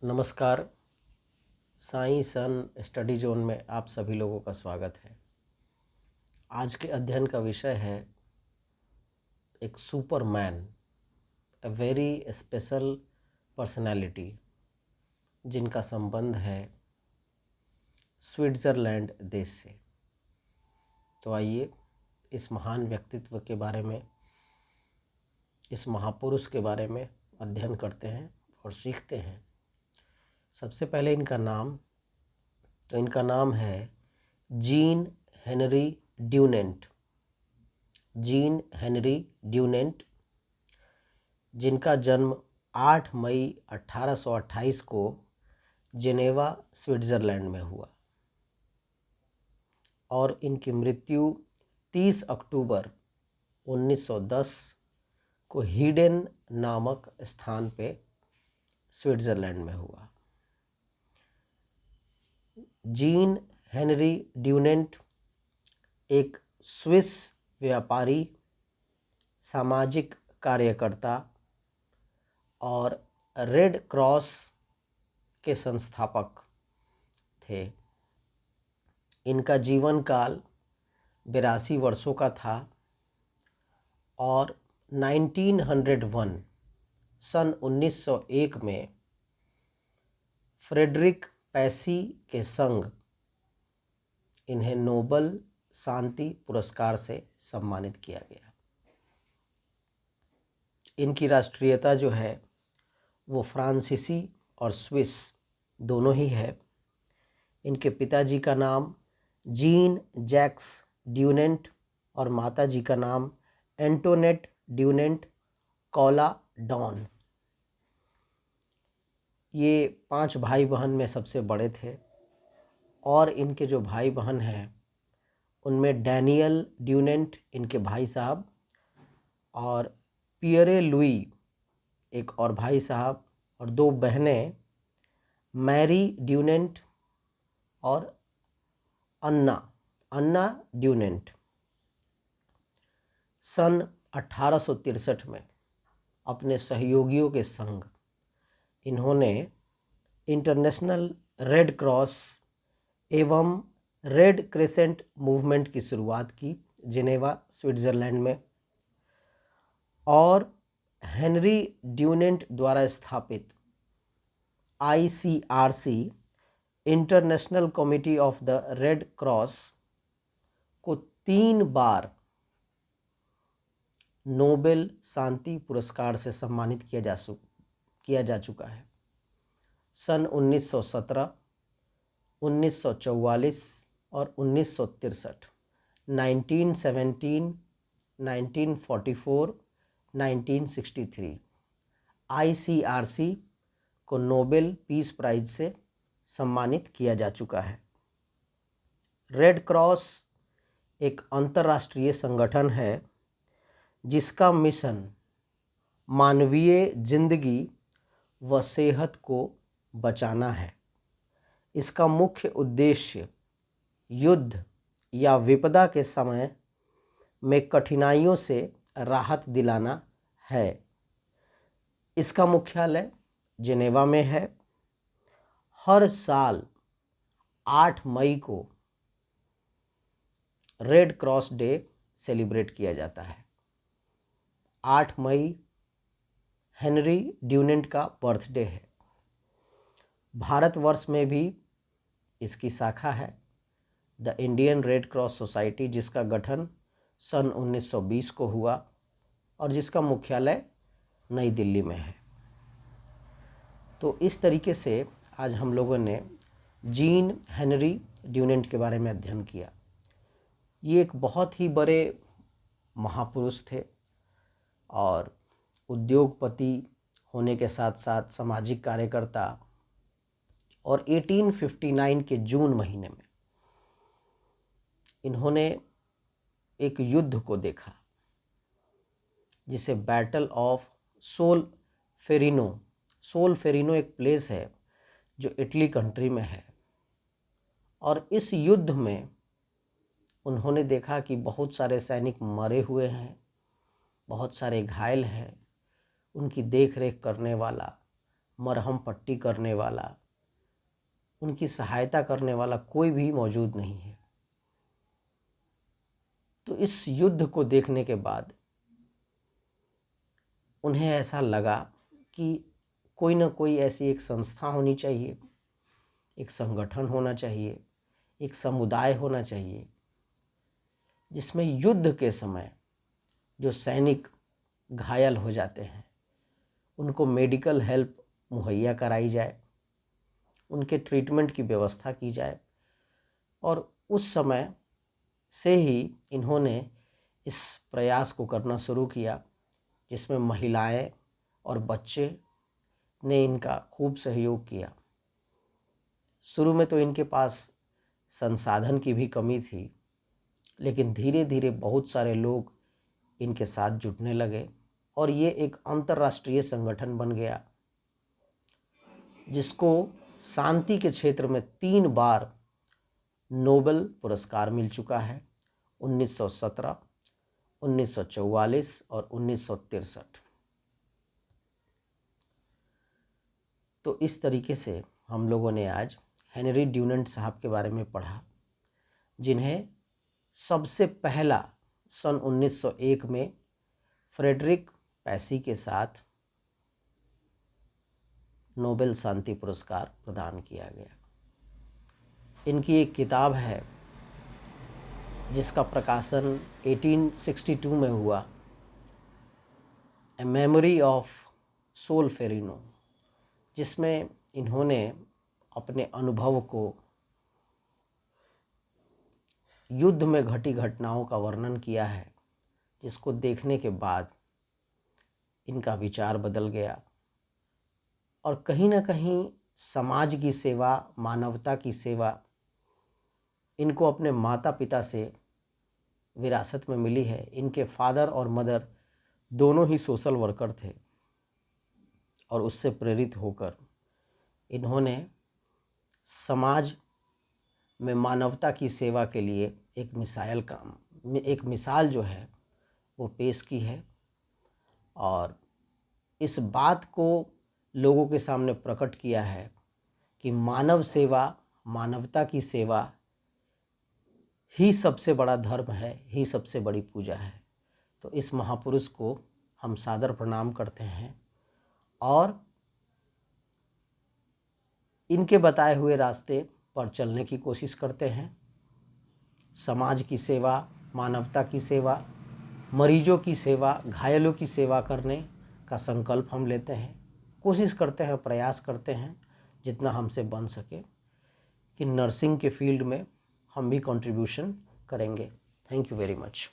नमस्कार। साई सन study zone में आप सभी लोगों का स्वागत है। आज के अध्ययन का विषय है एक Superman, a very special personality, जिनका संबंध है स्विट्ज़रलैंड देश से। तो आइए इस महान व्यक्तित्व के बारे में, इस महापुरुष के बारे में अध्ययन करते हैं और सीखते हैं। सबसे पहले इनका नाम है gene Henry Dunant. Gene Henry Dunant, जिनका जन्म 8 मई 1828 को जेनेवा स्विट्ज़रलैंड में हुआ और इनकी मृत्यु 30 अक्टूबर 1910 को हीडेन नामक स्थान पे स्विट्ज़रलैंड में हुआ। जीन हेनरी ड्यूनेंट एक स्विस व्यापारी, सामाजिक कार्यकर्ता और रेड क्रॉस के संस्थापक थे। इनका जीवन काल 82 वर्षों का था और 1901 सन 1901 में फ्रेडरिक पैसी के संग इन्हें नोबेल शांति पुरस्कार से सम्मानित किया गया। इनकी राष्ट्रीयता जो है वो फ्रांसीसी और स्विस दोनों ही है। इनके पिताजी का नाम जीन जैक्स ड्यूनेंट और माताजी का नाम एंटोनेट ड्यूनेंट कौला डॉन। ये 5 भाई बहन में सबसे बड़े थे और इनके जो भाई बहन हैं उनमें डैनियल ड्यूनेंट इनके भाई साहब और पियरे लुई एक और भाई साहब और 2 बहनें मैरी ड्यूनेंट और अन्ना ड्यूनेंट। सन 1863 में अपने सहयोगियों के संग इन्होंने इंटरनेशनल रेड क्रॉस एवं रेड क्रेसेंट मूवमेंट की शुरुआत की जेनेवा स्विट्ज़रलैंड में और हेनरी ड्यूनेंट द्वारा स्थापित ICRC international committee of the red cross को 3 बार नोबेल शांति पुरस्कार से सम्मानित किया जा चुका है। सन 1917, 1944 और 1963, 1917, 1944, 1963 ICRC को नोबेल पीस प्राइज से सम्मानित किया जा चुका है। रेड क्रॉस एक अंतर्राष्ट्रीय संगठन है जिसका मिशन मानवीय जिंदगी व सेहत को बचाना है। इसका मुख्य उद्देश्य युद्ध या विपदा के समय में कठिनाइयों से राहत दिलाना है। इसका मुख्यालय जेनेवा में है। हर साल 8 मई को रेड क्रॉस डे सेलिब्रेट किया जाता है। 8 मई हेनरी ड्यूनेंट का बर्थडे है। भारतवर्ष में भी इसकी शाखा है, the Indian red cross society, जिसका गठन सन 1920 को हुआ और जिसका मुख्यालय नई दिल्ली में है। तो इस तरीके से आज हम लोगों ने जीन हेनरी ड्यूनेंट के बारे में अध्ययन किया। ये एक बहुत ही बड़े महापुरुष थे और उद्योगपति होने के साथ साथ सामाजिक कार्यकर्ता, और 1859 के जून महीने में इन्होंने एक युद्ध को देखा जिसे बैटल ऑफ सोल्फेरिनो एक प्लेस है जो इटली कंट्री में है। और इस युद्ध में उन्होंने देखा कि बहुत सारे सैनिक मरे हुए हैं, बहुत सारे घायल हैं। उनकी देख रेख करने वाला मरहम पट्टी करने वाला, उनकी सहायता करने वाला कोई भी मौजूद नहीं है। तो इस युद्ध को देखने के बाद उन्हें ऐसा लगा कि कोई ना कोई ऐसी एक संस्था होनी चाहिए, एक संगठन होना चाहिए, एक समुदाय होना चाहिए, जिसमें युद्ध के समय जो सैनिक घायल हो जाते हैं उनको मेडिकल हेल्प मुहैया कराई जाए, उनके ट्रीटमेंट की व्यवस्था की जाए। और उस समय से ही इन्होंने इस प्रयास को करना शुरू किया, जिसमें महिलाएं और बच्चे ने इनका खूब सहयोग किया। शुरू में तो इनके पास संसाधन की भी कमी थी, लेकिन धीरे धीरे बहुत सारे लोग इनके साथ जुटने लगे और ये एक अंतर्राष्ट्रीय संगठन बन गया, जिसको शांति के क्षेत्र में 3 बार नोबेल पुरस्कार मिल चुका है, 1917, 1944 और 1963। तो इस तरीके से हम लोगों ने आज हेनरी ड्यूनेंट साहब के बारे में पढ़ा, जिन्हें सबसे पहला सन 1901 में फ्रेडरिक पैसी के साथ नोबेल शांति पुरस्कार प्रदान किया गया। इनकी एक किताब है जिसका प्रकाशन 1862 में हुआ, ए मेमोरी ऑफ सोल्फेरिनो, जिसमें इन्होंने अपने अनुभव को, युद्ध में घटी घटनाओं का वर्णन किया है, जिसको देखने के बाद इनका विचार बदल गया और कहीं ना कहीं समाज की सेवा, मानवता की सेवा इनको अपने माता पिता से विरासत में मिली है। इनके फादर और मदर दोनों ही सोशल वर्कर थे और उससे प्रेरित होकर इन्होंने समाज में मानवता की सेवा के लिए एक मिसाल जो है वो पेश की है और इस बात को लोगों के सामने प्रकट किया है कि मानव सेवा, मानवता की सेवा ही सबसे बड़ा धर्म है, ही सबसे बड़ी पूजा है। तो इस महापुरुष को हम सादर प्रणाम करते हैं और इनके बताए हुए रास्ते पर चलने की कोशिश करते हैं। समाज की सेवा, मानवता की सेवा, मरीजों की सेवा, घायलों की सेवा करने का संकल्प हम लेते हैं, कोशिश करते हैं, प्रयास करते हैं जितना हमसे बन सके कि नर्सिंग के फील्ड में हम भी कंट्रीब्यूशन करेंगे। Thank you very much.